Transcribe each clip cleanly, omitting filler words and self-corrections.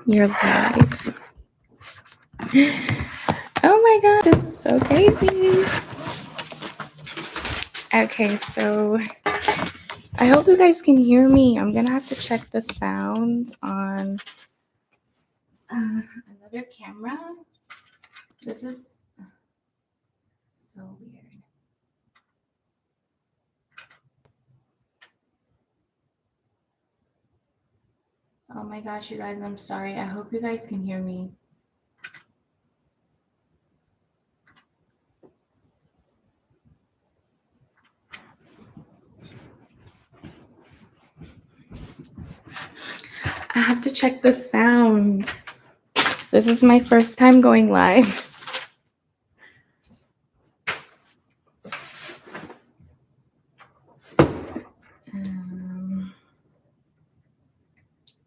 You're live. Oh my god, this is so crazy. Okay, so I hope you guys can hear me. I'm gonna have to check the sound on another camera. This is so weird. Oh my gosh, you guys, I'm sorry. I hope you guys can hear me. I have to check the sound. This is my first time going live.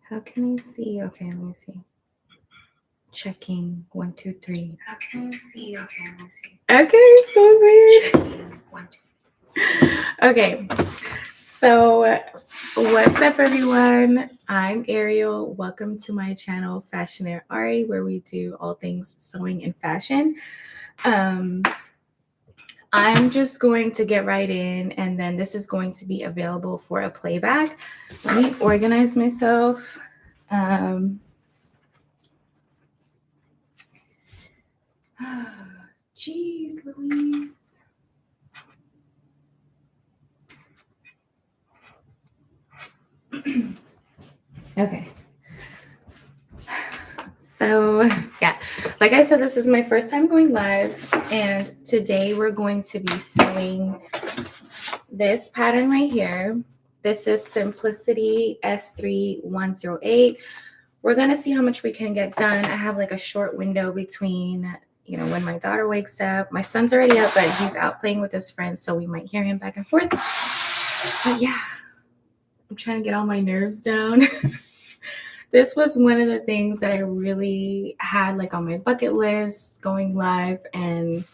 How can I see? Okay, let me see. Checking 1, 2, 3. How can I see? Okay, let me see. Okay, so weird. Checking 1, 2. Okay, so what's up, everyone? I'm Ariel. Welcome to my channel, Fashionerari, where we do all things sewing and fashion. I'm just going to get right in, and then this is going to be available for a playback. Let me organize myself. Jeez, Louise. Okay. So, yeah, like I said, this is my first time going live, and today we're going to be sewing this pattern right here. This is Simplicity S3108. We're going to see how much we can get done. I have like a short window between, when my daughter wakes up. My son's already up, but he's out playing with his friends, so we might hear him back and forth. But yeah, I'm trying to get all my nerves down. This was one of the things that I really had like on my bucket list, going live and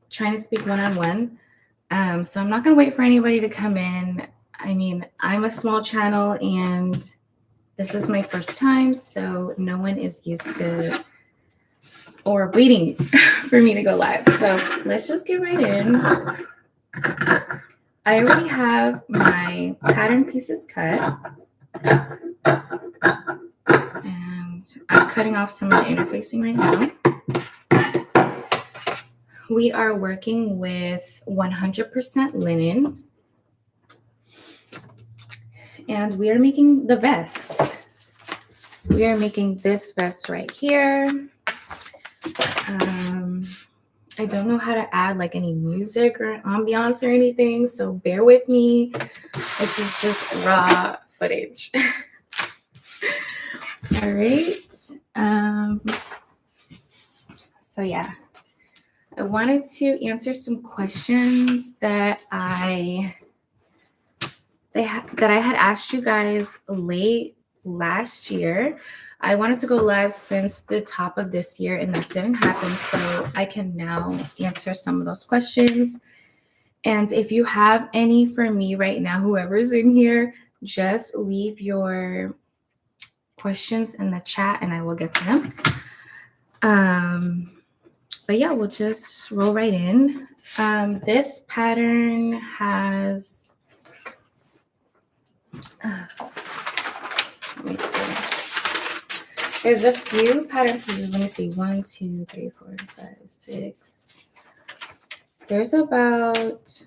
trying to speak one-on-one. So I'm not going to wait for anybody to come in. I mean, I'm a small channel and this is my first time, so no one is used to or waiting for me to go live. So let's just get right in. I already have my pattern pieces cut. And I'm cutting off some of the interfacing right now. We are working with 100% linen. And we are making the vest. We are making this vest right here. I don't know how to add like any music or ambiance or anything, so bear with me. This is just raw footage. All right. So yeah, I wanted to answer some questions that I had asked you guys late last year. I wanted to go live since the top of this year, and that didn't happen. So I can now answer some of those questions. And if you have any for me right now, whoever's in here, just leave your questions in the chat and I will get to them. But yeah, we'll just roll right in. This pattern has, let me see. There's a few pattern pieces. Let me see. 1, 2, 3, 4, 5, 6. There's about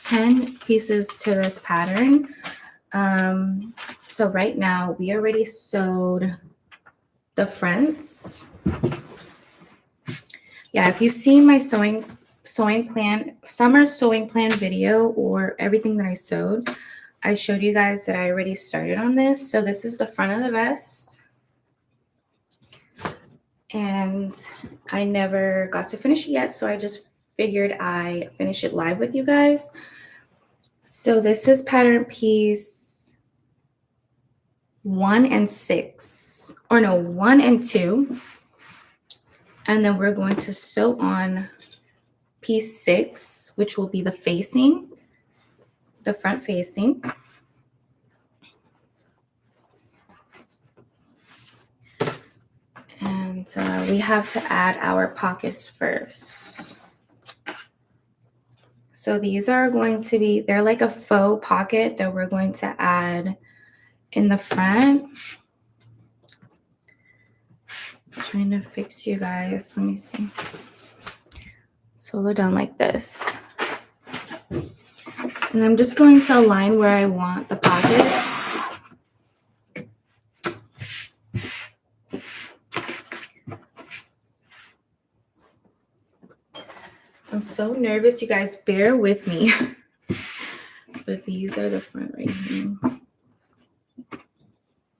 10 pieces to this pattern. So right now we already sewed the fronts. Yeah, if you've seen my summer sewing plan video or everything that I sewed, I showed you guys that I already started on this. So this is the front of the vest. And I never got to finish it yet, so I just figured I finish it live with you guys. So this is pattern piece 1 and 6, or no, 1 and 2. And then we're going to sew on piece 6, which will be the facing, the front facing. But we have to add our pockets first. So these are going to be, they're like a faux pocket that we're going to add in the front. I'm trying to fix you guys. Let me see. So we'll go down like this. And I'm just going to align where I want the pockets. I'm so nervous, you guys. Bear with me. But these are the front right here.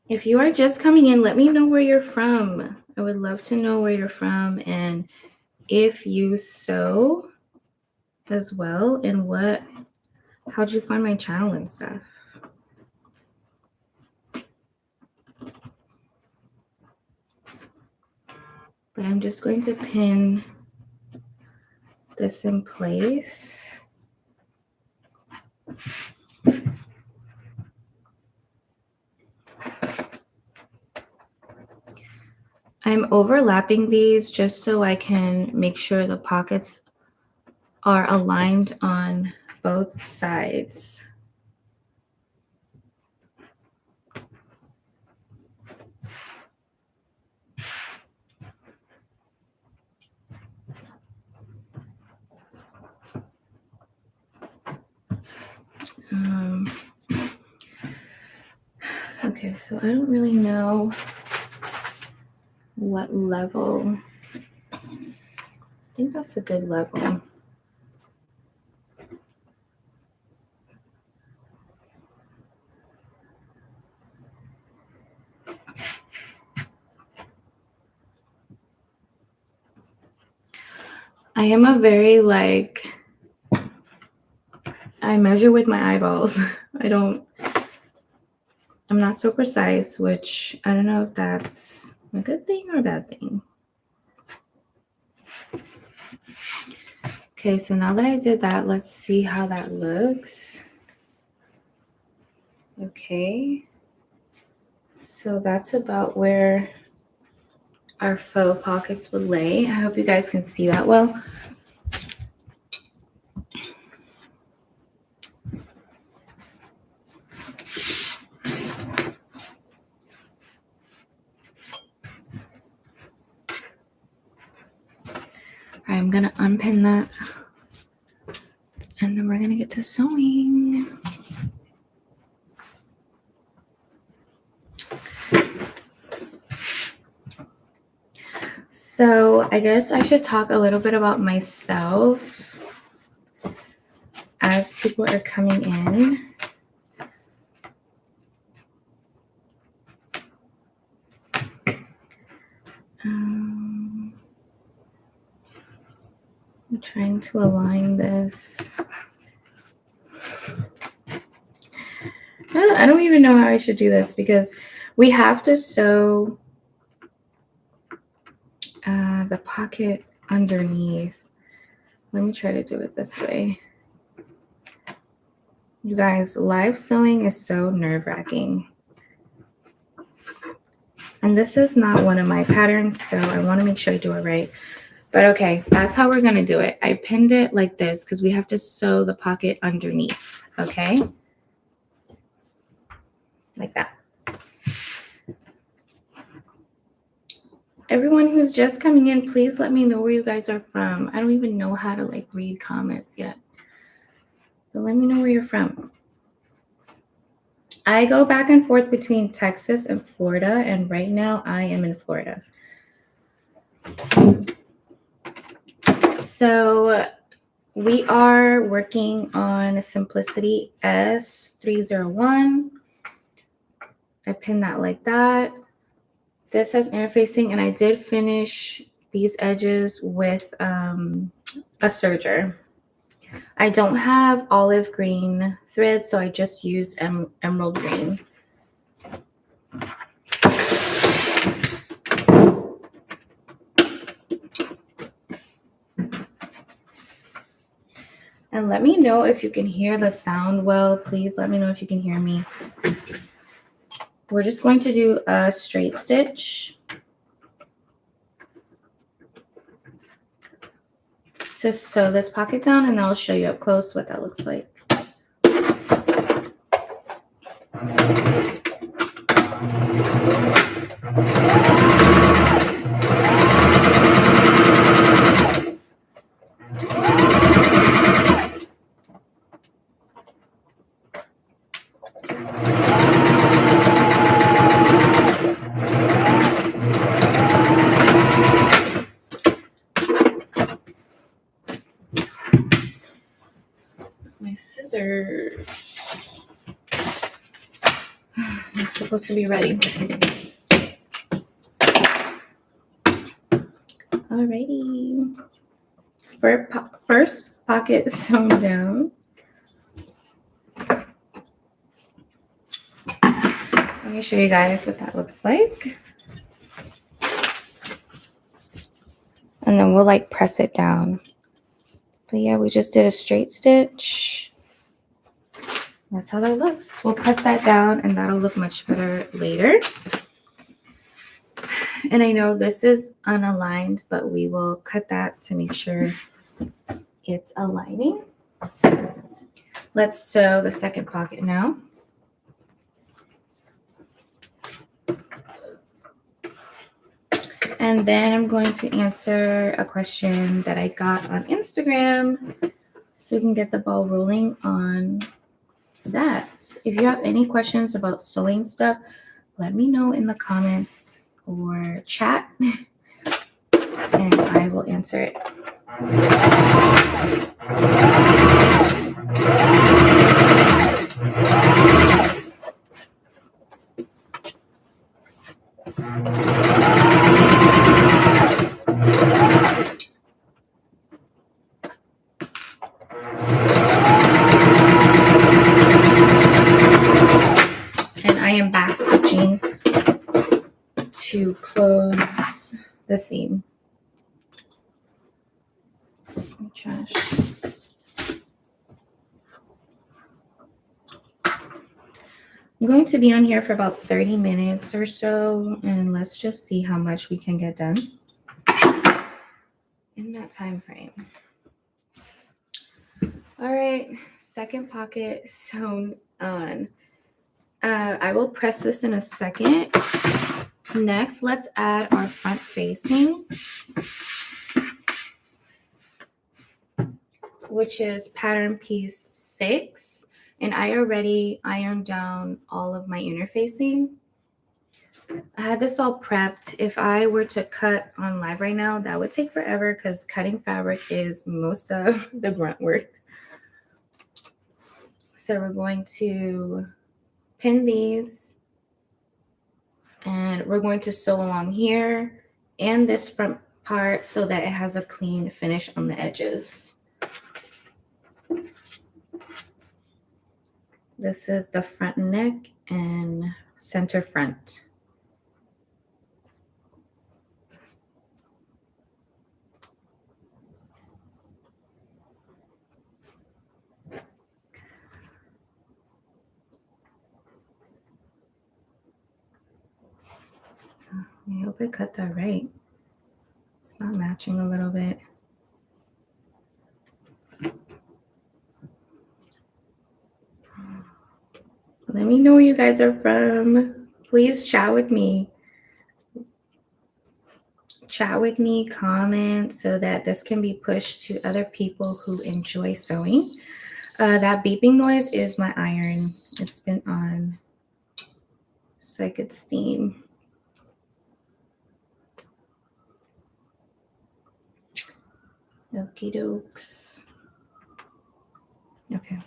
If you are just coming in, let me know where you're from. I would love to know where you're from and if you sew as well, and how'd you find my channel and stuff. But I'm just going to pin this in place. I'm overlapping these just so I can make sure the pockets are aligned on both sides. Okay, so I don't really know what level. I think that's a good level. I am a very I measure with my eyeballs. I'm not so precise, which I don't know if that's a good thing or a bad thing. Okay, so now that I did that, let's see how that looks. Okay, so that's about where our faux pockets would lay. I hope you guys can see that well. I'm gonna unpin that and then we're gonna get to sewing. So I guess I should talk a little bit about myself as people are coming in. I'm trying to align this. I don't even know how I should do this because we have to sew the pocket underneath. Let me try to do it this way. You guys, live sewing is so nerve-wracking. And this is not one of my patterns, so I want to make sure I do it right. But okay, that's how we're going to do it. I pinned it like this because we have to sew the pocket underneath, okay? Like that. Everyone who's just coming in, please let me know where you guys are from. I don't even know how to read comments yet. But let me know where you're from. I go back and forth between Texas and Florida, and right now I am in Florida. So we are working on Simplicity S301. I pinned that like that. This has interfacing, and I did finish these edges with a serger. I don't have olive green thread, so I just use emerald green. And let me know if you can hear the sound well. Please let me know if you can hear me. We're just going to do a straight stitch. to sew this pocket down, and I'll show you up close what that looks like. My scissors. I'm supposed to be ready. Alrighty. First pocket sewn down. Let me show you guys what that looks like. And then we'll like press it down. But yeah, we just did a straight stitch. That's how that looks. We'll press that down and that'll look much better later. And I know this is unaligned, but we will cut that to make sure it's aligning. Let's sew the second pocket now. And then I'm going to answer a question that I got on Instagram so we can get the ball rolling on that. If you have any questions about sewing stuff, let me know in the comments or chat and I will answer it. And I am back stitching to close the seam. Trash. I'm going to be on here for about 30 minutes or so, and let's just see how much we can get done in that time frame. All right, second pocket sewn on. I will press this in a second. Next, let's add our front facing, which is pattern piece 6. And I already ironed down all of my interfacing. I had this all prepped. If I were to cut on live right now, that would take forever because cutting fabric is most of the grunt work. So we're going to pin these and we're going to sew along here and this front part so that it has a clean finish on the edges. This is the front neck and center front. I hope I cut that right. It's not matching a little bit. Let me know where you guys are from. Please chat with me. Chat with me, comment so that this can be pushed to other people who enjoy sewing. That beeping noise is my iron. It's been on so I could steam. Okie dokes. Okay.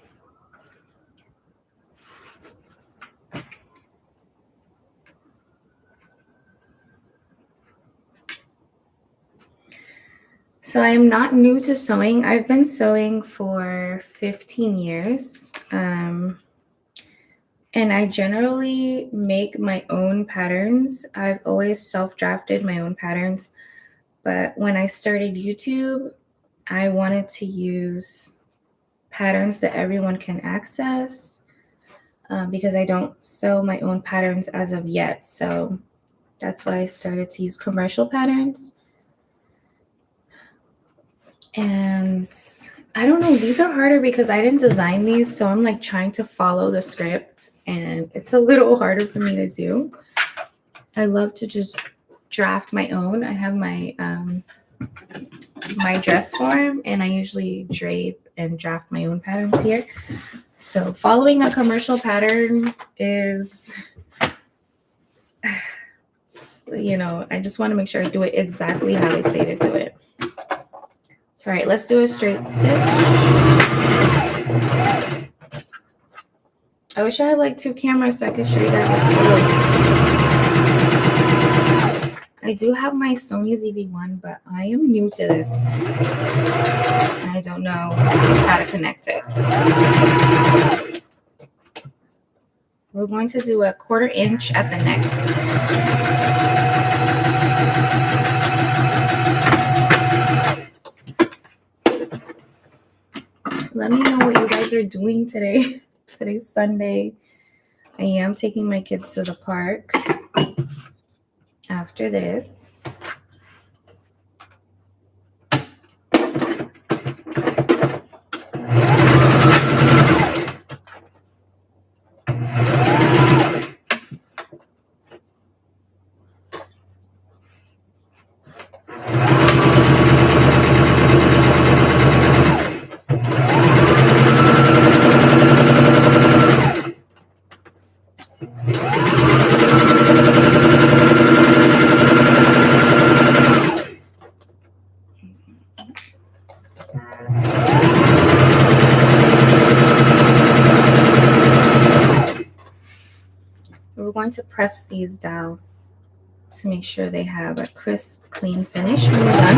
So I am not new to sewing. I've been sewing for 15 years. And I generally make my own patterns. I've always self-drafted my own patterns. But when I started YouTube, I wanted to use patterns that everyone can access because I don't sew my own patterns as of yet. So that's why I started to use commercial patterns. And I don't know, these are harder because I didn't design these, so I'm like trying to follow the script and it's a little harder for me to do. I love to just draft my own. I have my my dress form and I usually drape and draft my own patterns here. So following a commercial pattern is, you know, I just want to make sure I do it exactly how they say to do it. So, all right, let's do a straight stitch. I wish I had like 2 cameras so I could show you guys up close. I do have my Sony ZV-1, but I am new to this. I don't know how to connect it. We're going to do a 1/4 inch at the neck. Let me know what you guys are doing today. Today's Sunday. I am taking my kids to the park after this. We're going to press these down to make sure they have a crisp, clean finish when we're done.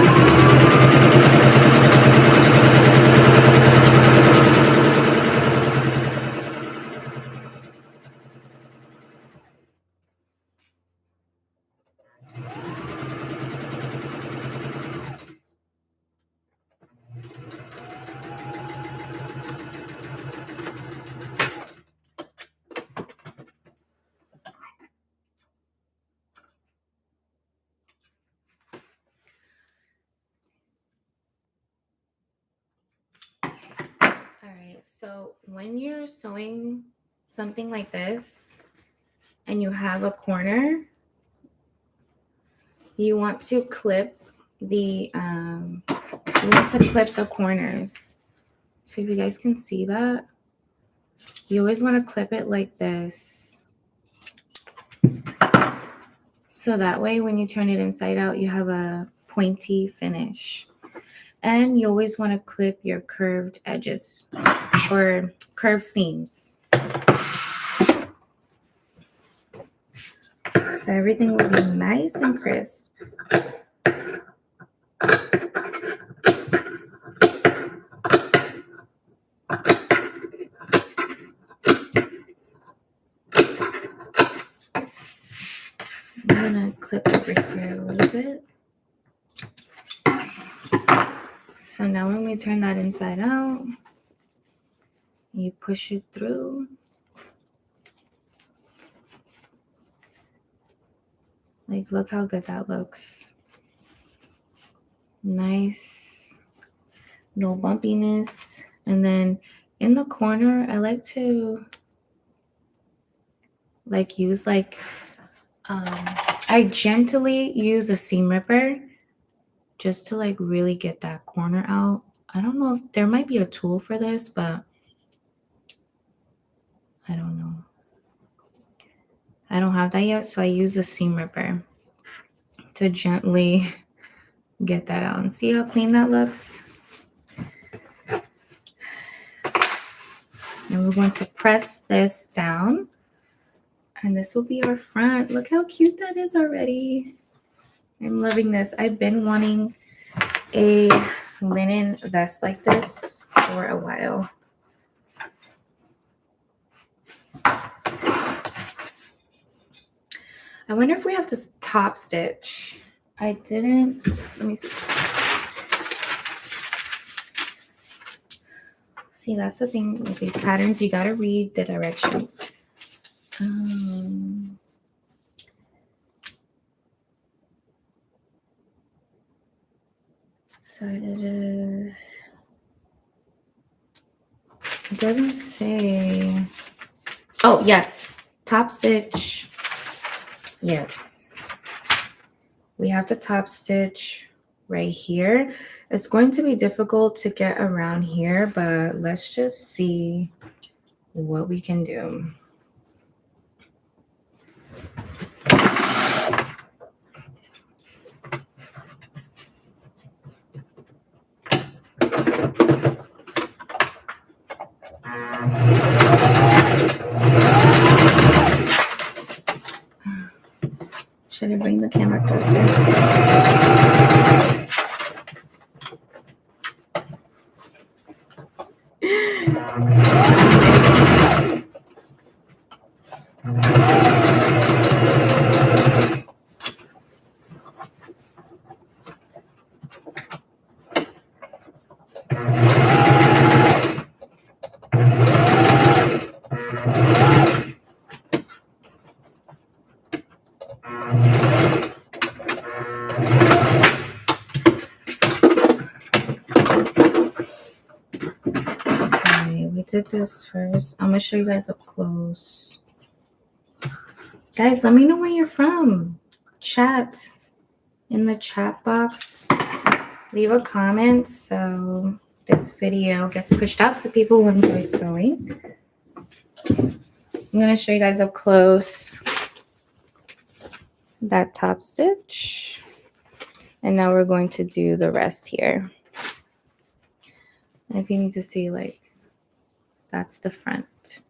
So when you're sewing something like this and you have a corner, you want to clip the corners. So if you guys can see that, you always want to clip it like this. So that way when you turn it inside out, you have a pointy finish. And you always want to clip your curved edges or curved seams. So everything will be nice and crisp. I'm gonna clip over here a little bit. So now when we turn that inside out, you push it through. Like, look how good that looks. Nice, no bumpiness. And then in the corner, I like to use I gently use a seam ripper just to really get that corner out. I don't know if there might be a tool for this, but I don't know. I don't have that yet, so I use a seam ripper to gently get that out. And see how clean that looks? And we're going to press this down. And this will be our front. Look how cute that is already. I'm loving this. I've been wanting a linen vest like this for a while. I wonder if we have to top stitch. I didn't. Let me see. See, that's the thing with these patterns. You got to read the directions. side it is. It doesn't say. Oh, yes. Top stitch. Yes. We have the top stitch right here. It's going to be difficult to get around here, but let's just see what we can do. Should I bring the camera closer? Did this first. I'm gonna show you guys up close. Guys, let me know where you're from. Chat in the chat box. Leave a comment so this video gets pushed out to people who enjoy sewing. I'm gonna show you guys up close that top stitch. And now we're going to do the rest here. And if you need to see, like, that's the front.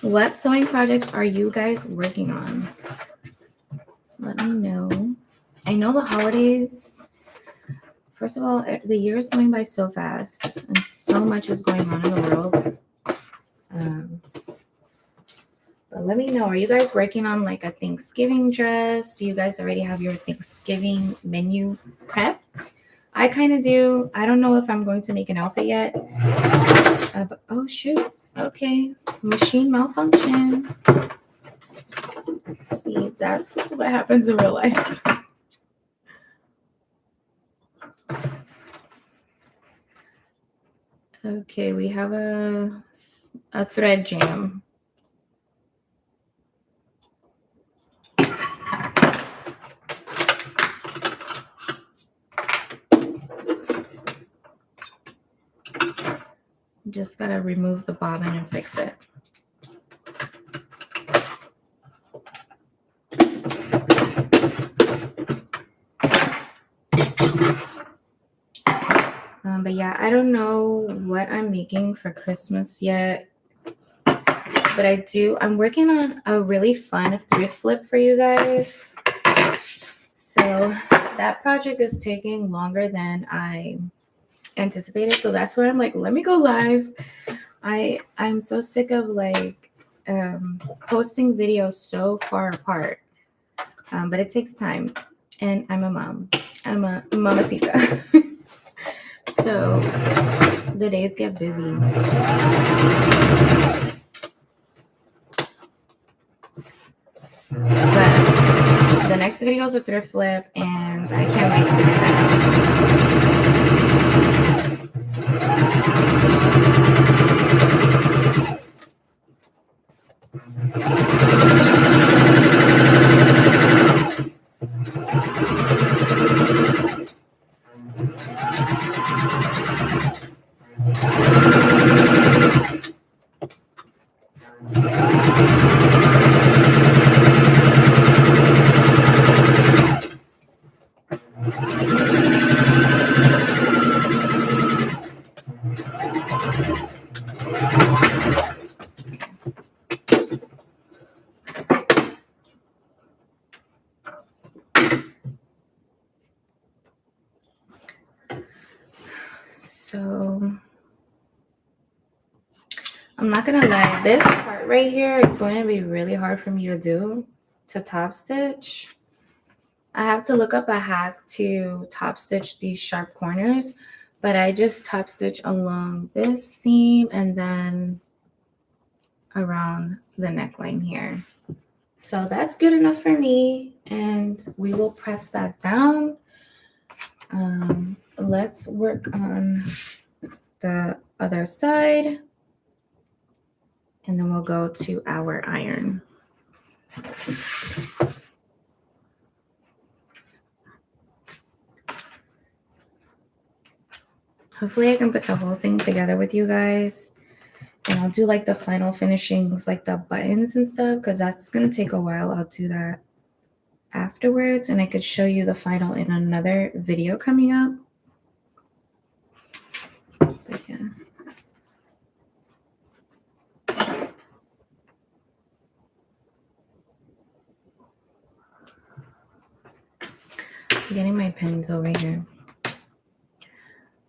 What sewing projects are you guys working on? Let me know. I know the holidays. First of all, the year is going by so fast, and so much is going on in the world. But let me know, are you guys working on like a Thanksgiving dress? Do you guys already have your Thanksgiving menu prepped? I kind of do. I don't know if I'm going to make an outfit yet. But, oh, shoot. Okay. Machine malfunction. See, that's what happens in real life. Okay, we have a thread jam. Just gotta remove the bobbin and fix it. But yeah, I don't know what I'm making for Christmas yet. But I'm working on a really fun thrift flip for you guys. So that project is taking longer than I anticipated. So that's why I'm like, let me go live. I'm so sick of like posting videos so far apart. But it takes time. And I'm a mom. I'm a mamacita. So the days get busy. But the next video is a thrift flip, and I can't wait to get So I'm not gonna lie, this part right here is going to be really hard for me to do, to top stitch. I have to look up a hack to top stitch these sharp corners, but I just top stitch along this seam and then around the neckline here. So that's good enough for me, and we will press that down. Let's work on the other side, and then we'll go to our iron. Hopefully I can put the whole thing together with you guys, and I'll do like the final finishings, like the buttons and stuff, because that's going to take a while. I'll do that afterwards, and I could show you the final in another video coming up. But yeah. I'm getting my pens over here.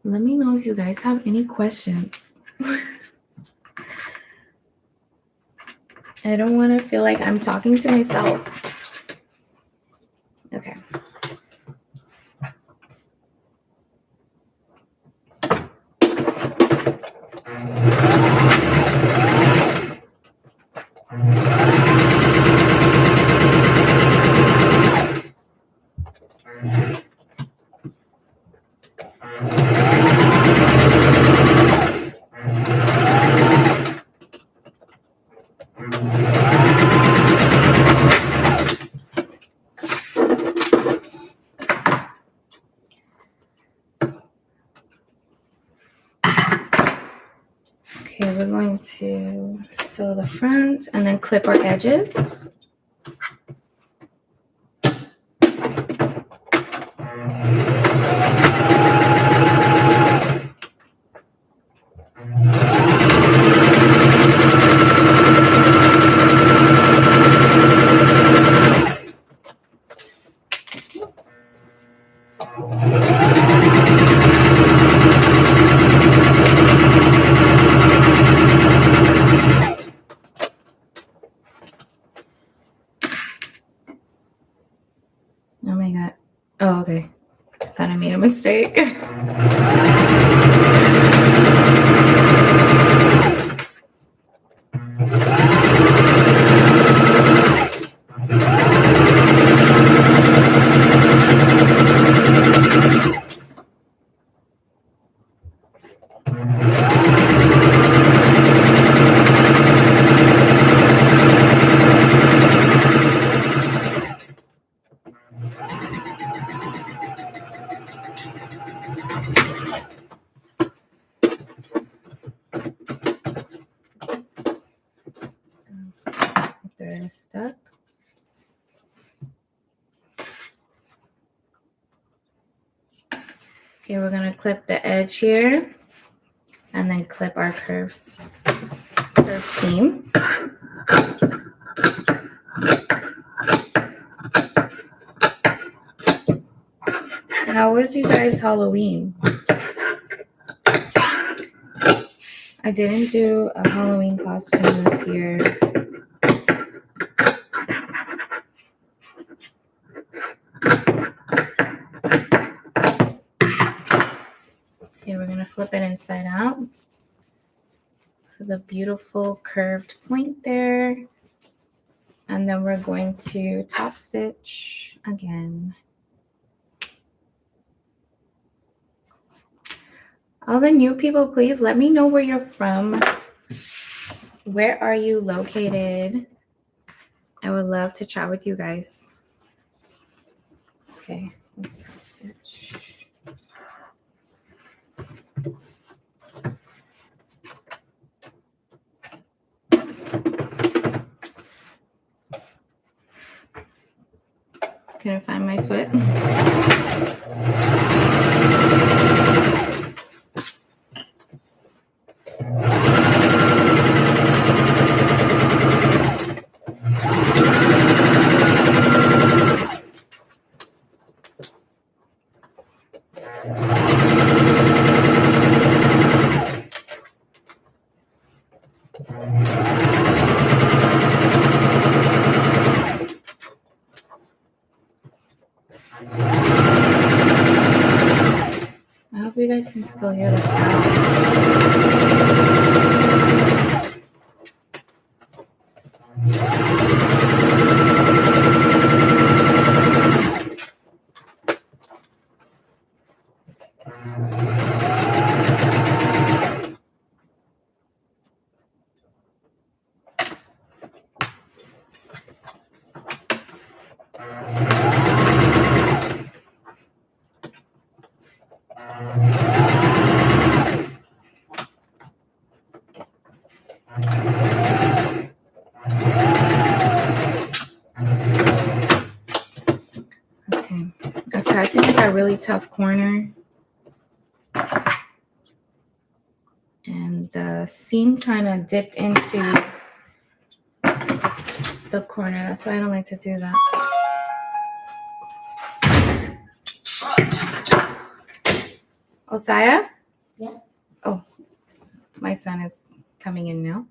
Let me know if you guys have any questions. I don't want to feel like I'm talking to myself. Okay. Okay, we're going to sew the front and then clip our edges. Oh my God. Oh, okay. Thought I made a mistake. They're stuck. Okay, we're gonna clip the edge here and then clip our curved seam. How was you guys' Halloween? I didn't do a Halloween costume this year. Okay, we're gonna flip it inside out for the beautiful curved point there. And then we're going to top stitch again. All the new people, please let me know where you're from. Where are you located? I would love to chat with you guys. Okay, let's top stitch. Can I find my foot? hope you guys can still hear the sound. Okay, I tried to get that really tough corner, and the seam kind of dipped into the corner. That's why I don't like to do that. Osaya? Yeah. Oh, my son is coming in now.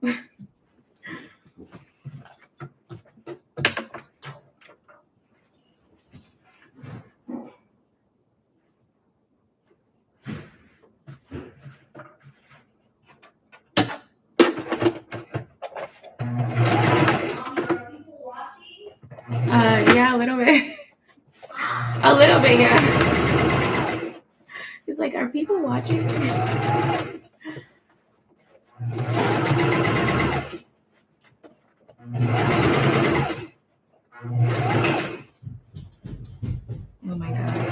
Yeah, a little bit. A little bit, yeah. He's like, are people watching? Oh my gosh.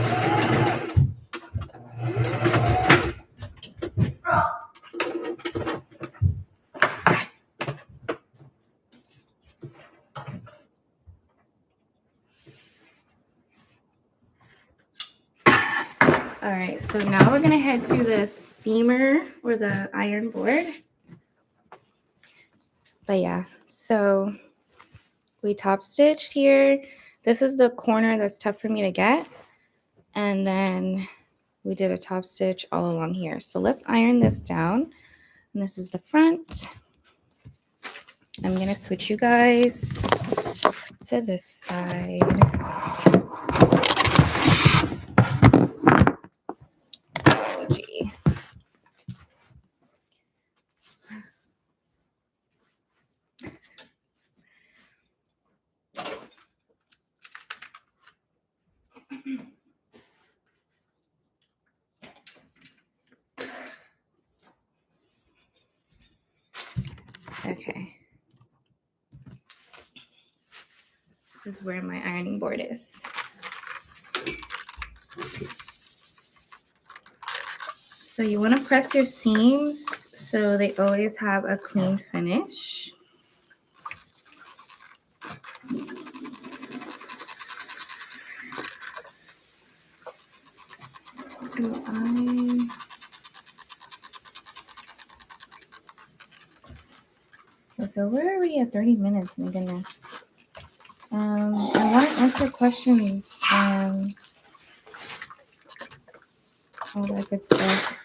All right, so now we're gonna head to the steamer or the iron board. But yeah, so we top stitched here. This is the corner that's tough for me to get. And then we did a top stitch all along here. So let's iron this down. And this is the front. I'm gonna switch you guys to this side. Oh, gee. Okay. This is where my ironing board is. So you want to press your seams so they always have a clean finish. So we're already at 30 minutes, my goodness. I want to answer questions and all that good stuff.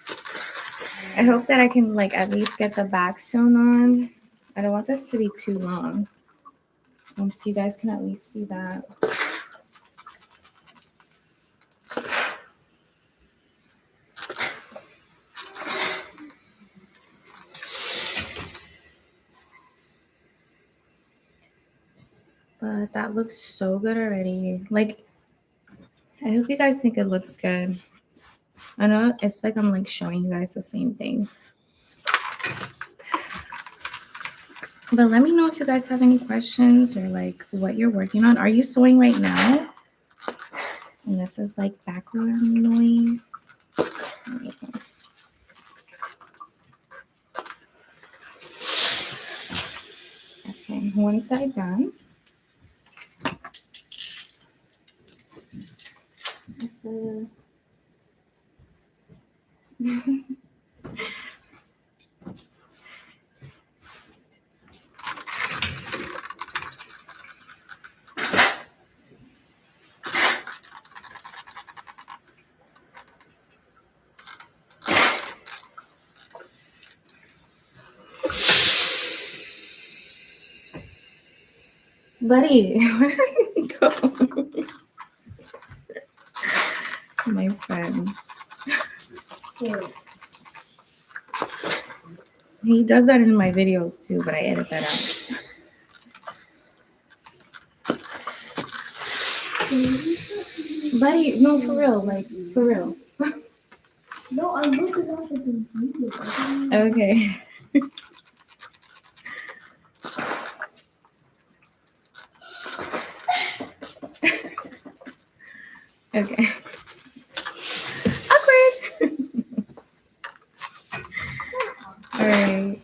I hope that I can like at least get the back sewn on. I don't want this to be too long. So you guys can at least see that. But that looks so good already. Like, I hope you guys think it looks good. I know it's like I'm like showing you guys the same thing. But let me know if you guys have any questions or like what you're working on. Are you sewing right now? And this is like background noise. Okay, one side done. So, buddy, where did you go? My son. He does that in my videos too, but I edit that out. Buddy, no, for real, like, for real. No, I'm looking at the computer. Okay. Okay. Awkward. All right.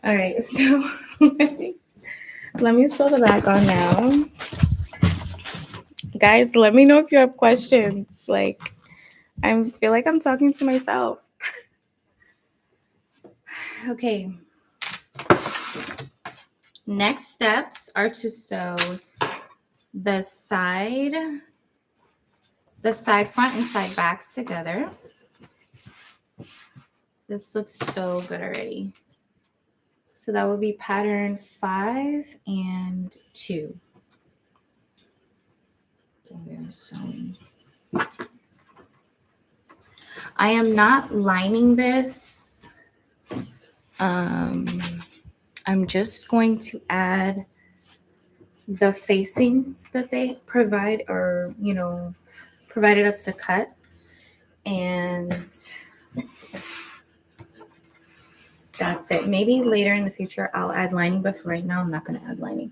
All right, so let me sew the back on now. Guys, let me know if you have questions. Like, I feel like I'm talking to myself. Okay. Next steps are to sew the side front and side backs together. This looks so good already. So that would be pattern 5 and 2. We are sewing. I am not lining this. I'm just going to add the facings that they provide, or provided us to cut, and that's it. Maybe later in the future I'll add lining, but for right now I'm not going to add lining.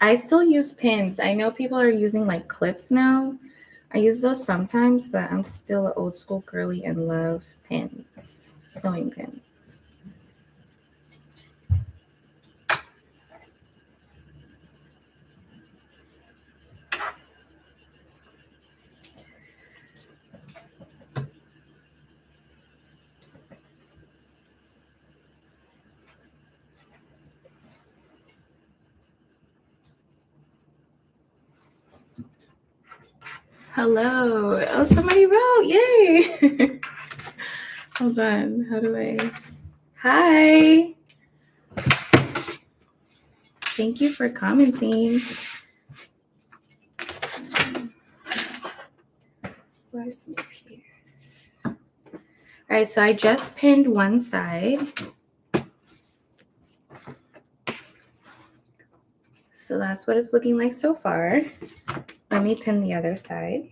I still use pins. I know people are using like clips now. I use those sometimes, but I'm still an old school girly and love pins, sewing pins. Hello. Oh, somebody wrote. Yay. Hold on. How do I? Hi. Thank you for commenting. Where's my piece? All right, so I just pinned one side. So that's what it's looking like so far. Let me pin the other side.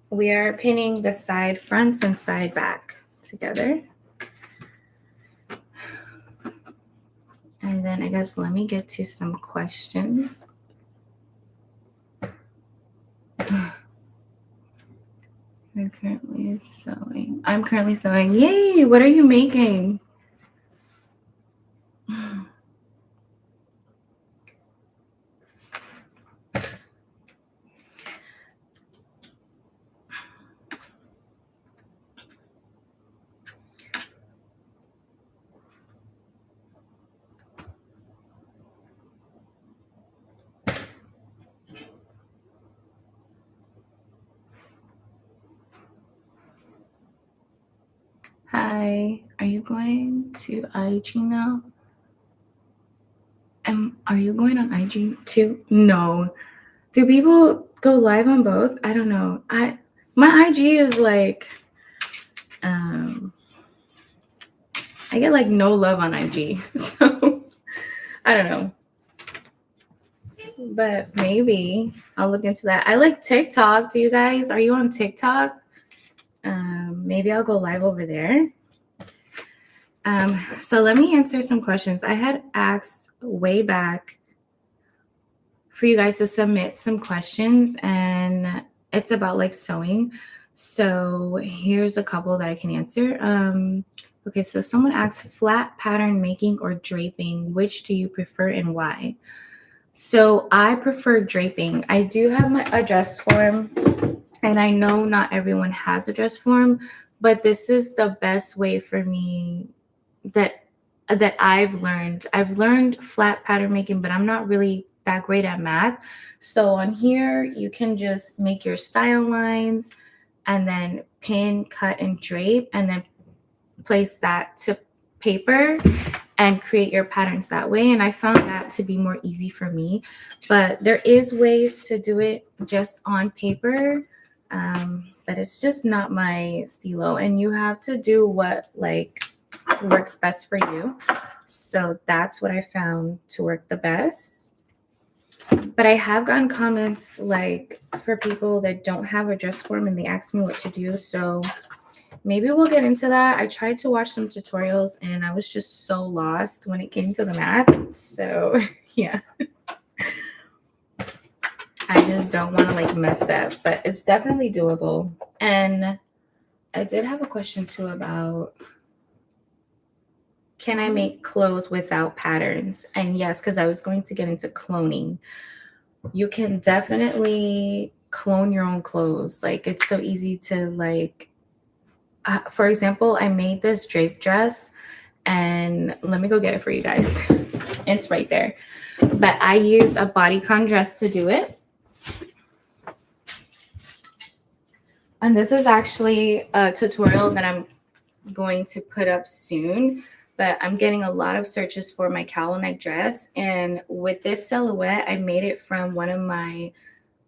We are pinning the side fronts and side back together. And then I guess let me get to some questions. I'm currently sewing. Yay! What are you making? Hi, are you going to IG now? Are you going on IG too? No. Do people go live on both? I don't know. My IG is like, I get like no love on IG, so I don't know. But maybe I'll look into that. I like TikTok. Do you guys? Are you on TikTok? Maybe I'll go live over there. So let me answer some questions. I had asked way back for you guys to submit some questions, and it's about like sewing. So here's a couple that I can answer. Okay, so someone asked, flat pattern making or draping, which do you prefer and why? So I prefer draping. I do have a dress form, and I know not everyone has a dress form, but this is the best way for me that I've learned. I've learned flat pattern making, but I'm not really that great at math. So on here, you can just make your style lines and then pin, cut, and drape, and then place that to paper. and create your patterns that way. And I found that to be more easy for me. But there is ways to do it just on paper. But it's just not my stilo. And you have to do what like works best for you. So that's what I found to work the best. But I have gotten comments like for people that don't have a dress form and they ask me what to do. So maybe we'll get into that. I tried to watch some tutorials and I was just so lost when it came to the math. So yeah. I just don't want to like mess up, but it's definitely doable. And I did have a question too about, can I make clothes without patterns? And yes, because I was going to get into cloning. You can definitely clone your own clothes. Like it's so easy to like, for example, I made this drape dress and let me go get it for you guys. It's right there. But I used a bodycon dress to do it. And this is actually a tutorial that I'm going to put up soon. But I'm getting a lot of searches for my cowl neck dress. And with this silhouette, I made it from one of my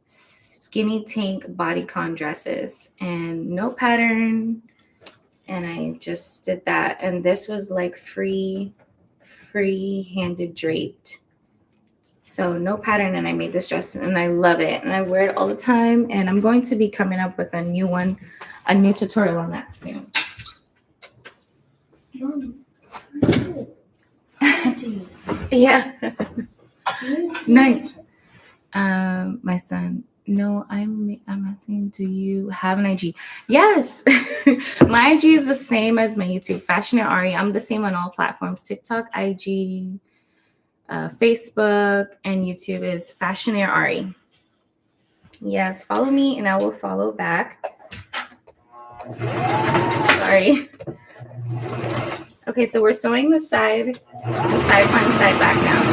skinny tank bodycon dresses. And no pattern. And I just did that. And this was like free-handed draped. So no pattern, and I made this dress and I love it. And I wear it all the time. And I'm going to be coming up with a new one, a new tutorial on that soon. Yeah. Nice. My son. No, I'm asking, do you have an IG? Yes. My IG is the same as my YouTube, Fashionerari. I'm the same on all platforms, TikTok, IG, Facebook, and YouTube is Fashionerari. Yes, follow me and I will follow back. Sorry. Okay, so we're sewing the side front, side back now.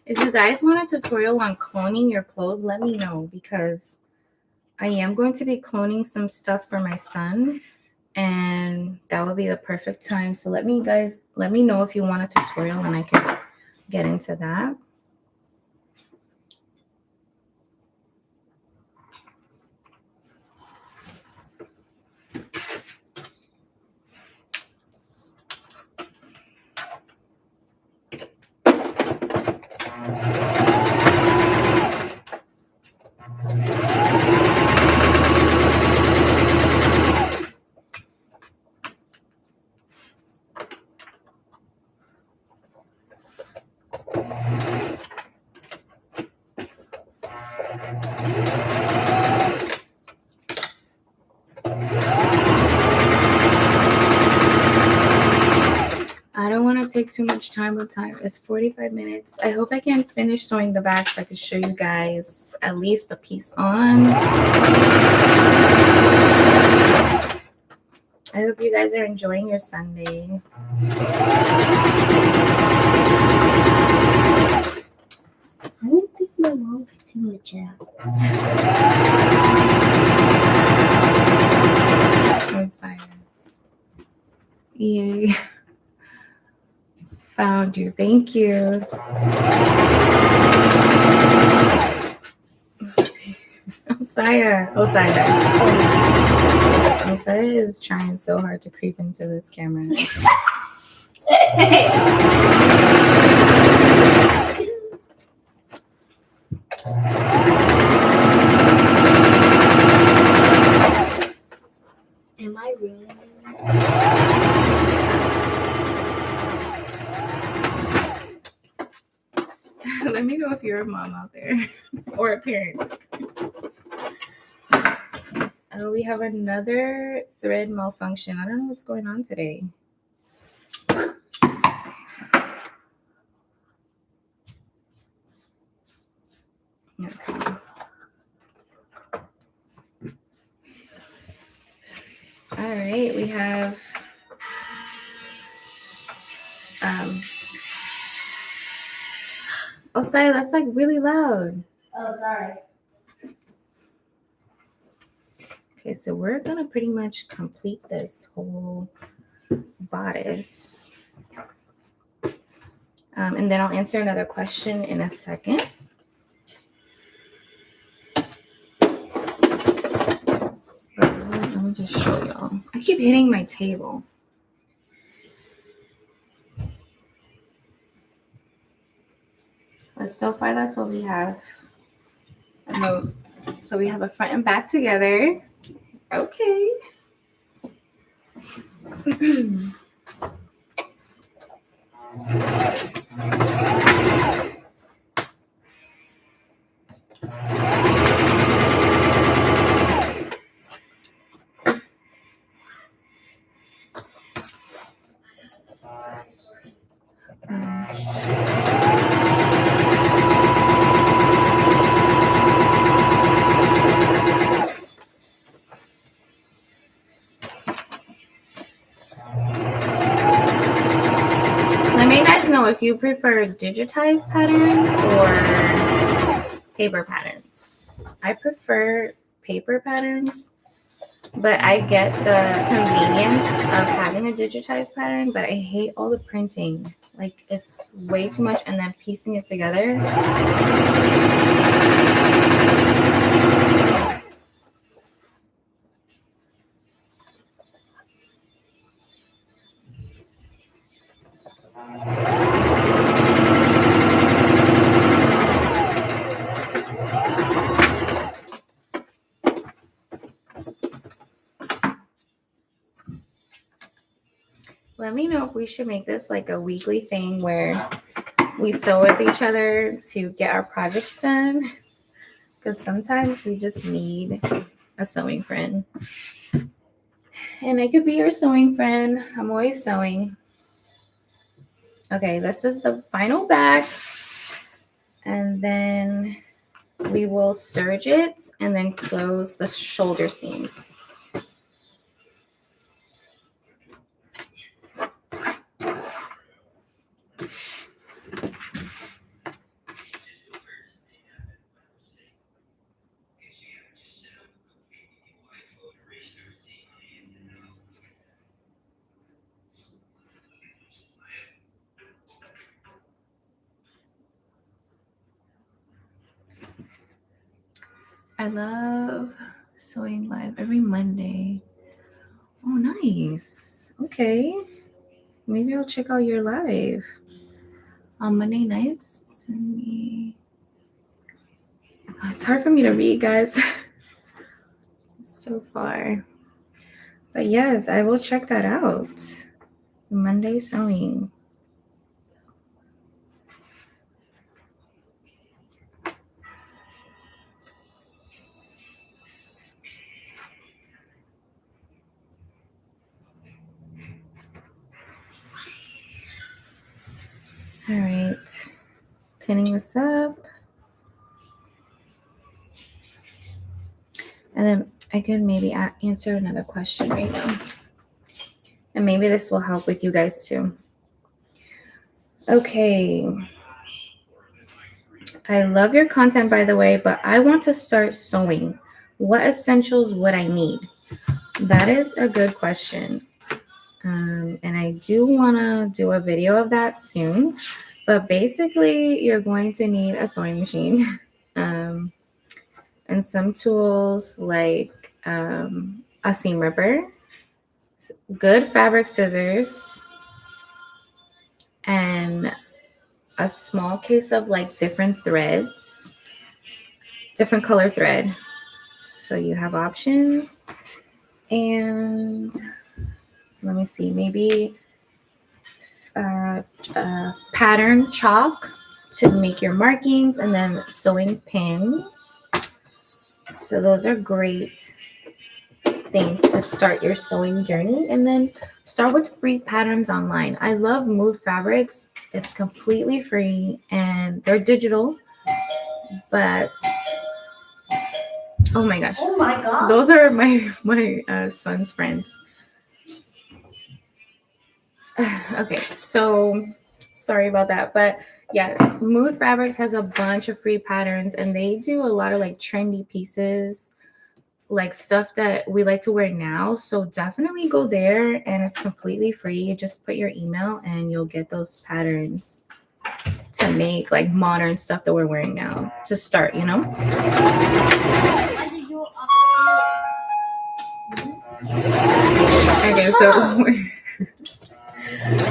If you guys want a tutorial on cloning your clothes, let me know because I am going to be cloning some stuff for my son and that would be the perfect time. So let me know if you want a tutorial and I can get into that. I don't want to take too much time with time. It's 45 minutes. I hope I can finish sewing the back so I can show you guys at least a piece on. I hope you guys are enjoying your Sunday. I don't think my mom can see my chat. I'm sorry. Yay. Found you. Thank you. Osaya. Osaya is trying so hard to creep into this camera. Am I ruining it? Let me know if you're a mom out there or a parent. Oh, we have another thread malfunction. I don't know what's going on today. Okay. All right, we have oh, sorry, that's like really loud. Oh, sorry. Okay, so we're gonna pretty much complete this whole bodice. And then I'll answer another question in a second. But let me just show y'all. I keep hitting my table. But so far, that's what we have. So we have a front and back together. Okay. Let me guys know if you prefer digitized patterns or paper patterns. I prefer paper patterns, but I get the convenience of having a digitized pattern, but I hate all the printing. Like, it's way too much, and then piecing it together. Let me know if we should make this like a weekly thing where we sew with each other to get our projects done. Because sometimes we just need a sewing friend. And I could be your sewing friend. I'm always sewing. Okay, this is the final back. And then we will serge it and then close the shoulder seams. I love sewing live every Monday. Oh, nice. Okay. Maybe I'll check out your live on Monday nights. Send me. Oh, it's hard for me to read, guys. So far. But yes, I will check that out. Monday sewing. All right. Pinning this up. And then I could maybe answer another question right now. And maybe this will help with you guys too. Okay. I love your content, by the way, but I want to start sewing. What essentials would I need? That is a good question. And I do want to do a video of that soon. But basically, you're going to need a sewing machine and some tools like a seam ripper, good fabric scissors, and a small case of like different threads, different color thread. So you have options. And let me see, maybe pattern chalk to make your markings, and then sewing pins. So those are great things to start your sewing journey. And then start with free patterns online. I love Mood Fabrics. It's completely free and they're digital, but Oh my gosh. Oh my god. Those are my son's friends. Okay, so sorry about that, but yeah, Mood Fabrics has a bunch of free patterns, and they do a lot of like trendy pieces, like stuff that we like to wear now. So definitely go there, and it's completely free. You just put your email and you'll get those patterns to make like modern stuff that we're wearing now to start, you know? Okay, so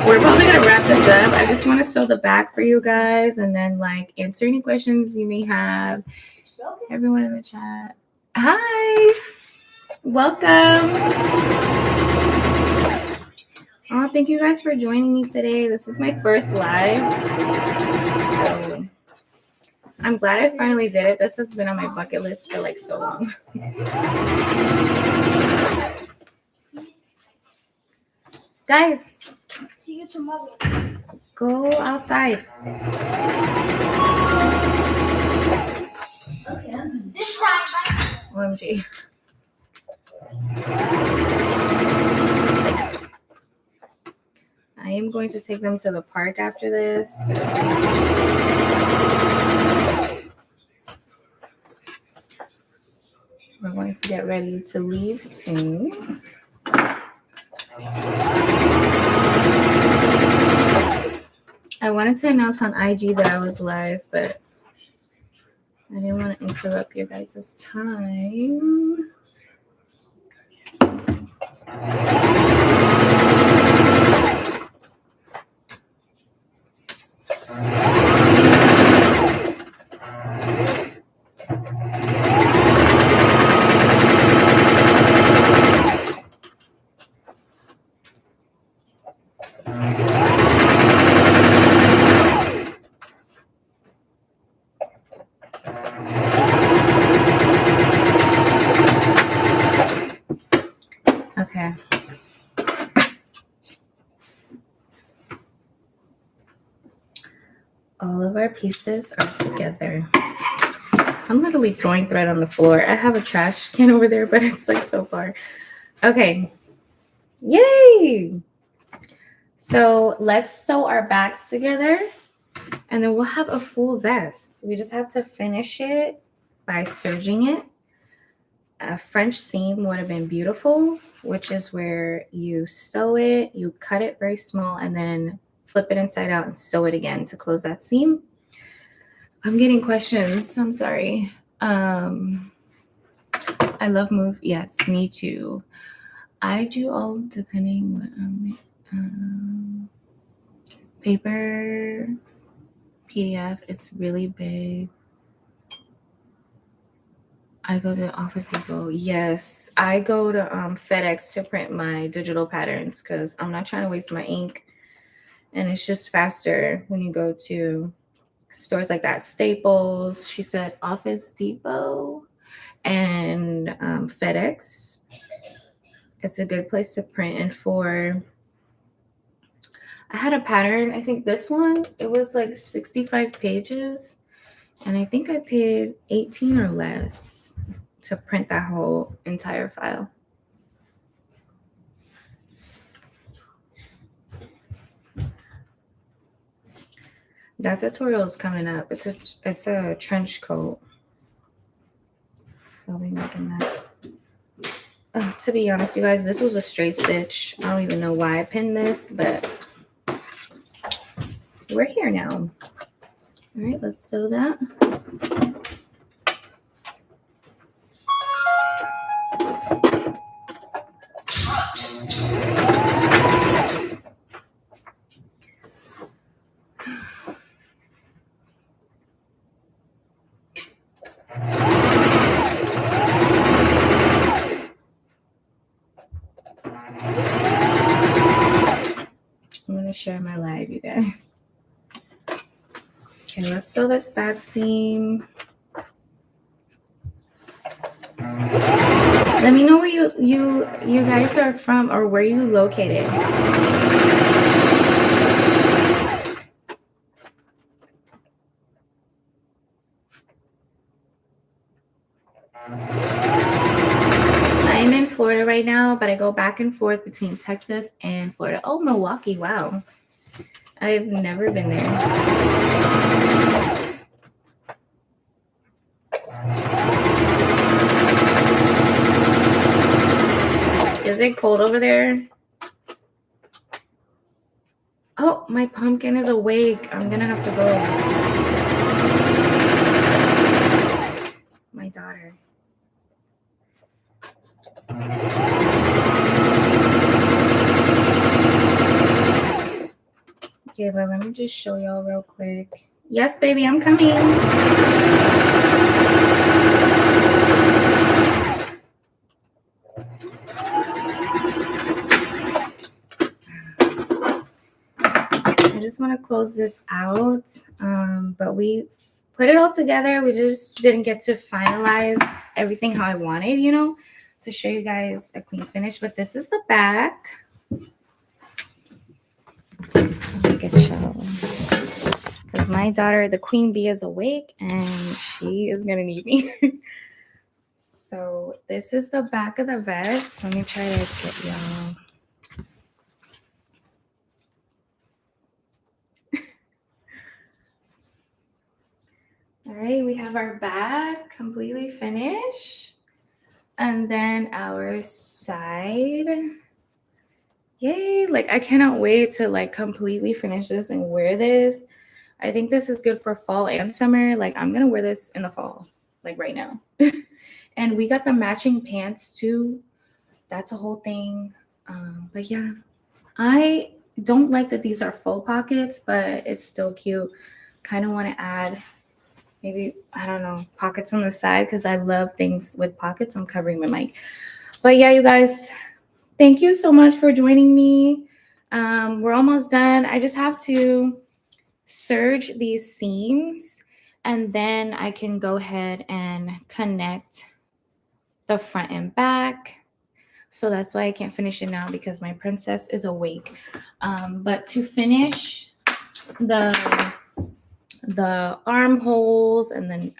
we're probably gonna wrap this up. I just want to sew the back for you guys and then like answer any questions you may have. Everyone in the chat, hi, welcome. Oh, thank you guys for joining me today. This is my first live, so I'm glad I finally did it. This has been on my bucket list for like so long. Guys, See you tomorrow. go outside. Okay. This time. OMG. I am going to take them to the park after this. We're going to get ready to leave soon. I wanted to announce on IG that I was live, but I didn't want to interrupt your guys' time. Okay. All of our pieces are together. I'm literally throwing thread on the floor. I have a trash can over there, but it's like so far. Okay. Yay! So let's sew our backs together, and then we'll have a full vest. We just have to finish it by serging it. A French seam would have been beautiful, which is where you sew it, you cut it very small, and then flip it inside out and sew it again to close that seam. I'm getting questions. I'm sorry. I love move. Yes, me too. I do all depending paper, PDF. It's really big. I go to Office Depot. Yes, I go to FedEx to print my digital patterns because I'm not trying to waste my ink, and it's just faster when you go to stores like that. Staples. She said Office Depot and FedEx. It's a good place to print. And I had a pattern. I think this one, it was like 65 pages, and I think I paid 18 or less to print that whole entire file. That tutorial is coming up. It's a trench coat. So I'll be making that. To be honest, you guys, this was a straight stitch. I don't even know why I pinned this, but we're here now. All right, let's sew that. I'm going to share my live, you guys. Okay, let's sew this back seam. Let me know where you guys are from or where you located. Florida right now, but I go back and forth between Texas and Florida. Oh, Milwaukee. Wow. I've never been there. Is it cold over there? Oh, my pumpkin is awake. I'm gonna have to go. My daughter. Okay, but let me just show y'all real quick. Yes, baby, I'm coming. I just want to close this out, but we put it all together. We just didn't get to finalize everything how I wanted, you know, to show you guys a clean finish. But this is the back. Look at y'all. Because my daughter, the queen bee, is awake and she is going to need me. So this is the back of the vest. Let me try to get y'all. All right, we have our back completely finished. And then our side. Yay, like I cannot wait to like completely finish this and wear this. I think this is good for fall and summer. Like I'm gonna wear this in the fall, like right now. And we got the matching pants too. That's a whole thing. But yeah, I don't like that these are full pockets, but it's still cute. Kind of want to add maybe, I don't know, pockets on the side because I love things with pockets. I'm covering my mic. But yeah, you guys, thank you so much for joining me. We're almost done. I just have to serge these seams and then I can go ahead and connect the front and back. So that's why I can't finish it now because my princess is awake. But to finish the armholes and then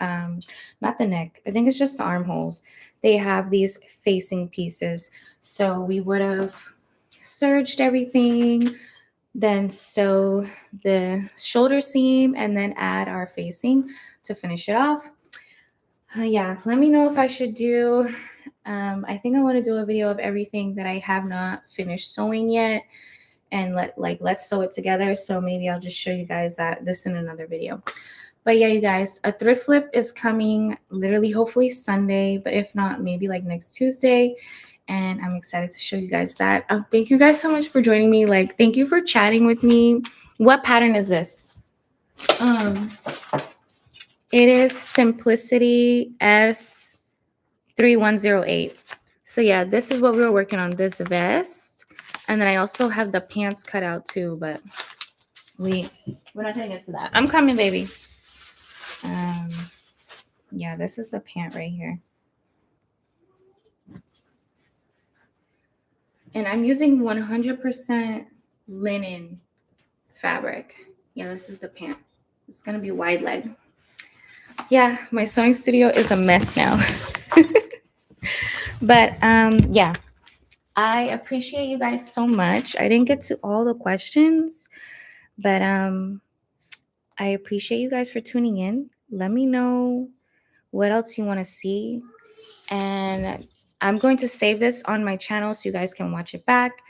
not the neck, I think it's just the armholes, they have these facing pieces. So we would have serged everything, then sew the shoulder seam and then add our facing to finish it off. Yeah, let me know if I should do I think I want to do a video of everything that I have not finished sewing yet and let's sew it together. So maybe I'll just show you guys this in another video. But yeah, you guys, a thrift flip is coming literally hopefully Sunday, but if not, maybe like next Tuesday. And I'm excited to show you guys that. Thank you guys so much for joining me. Like, thank you for chatting with me. What pattern is this? It is Simplicity S3108. So yeah, this is what we were working on, this vest. And then I also have the pants cut out too, but we're not gonna get to that. I'm coming, baby. Yeah, this is the pant right here. And I'm using 100% linen fabric. Yeah, this is the pant. It's gonna be wide leg. Yeah, my sewing studio is a mess now. But yeah, I appreciate you guys so much. I didn't get to all the questions, but I appreciate you guys for tuning in. Let me know what else you want to see. And I'm going to save this on my channel so you guys can watch it back.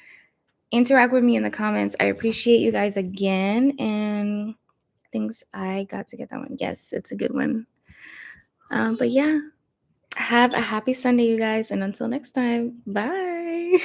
Interact with me in the comments. I appreciate you guys again. And thanks, I got to get that one. Yes, it's a good one. But yeah, have a happy Sunday, you guys. And until next time, bye.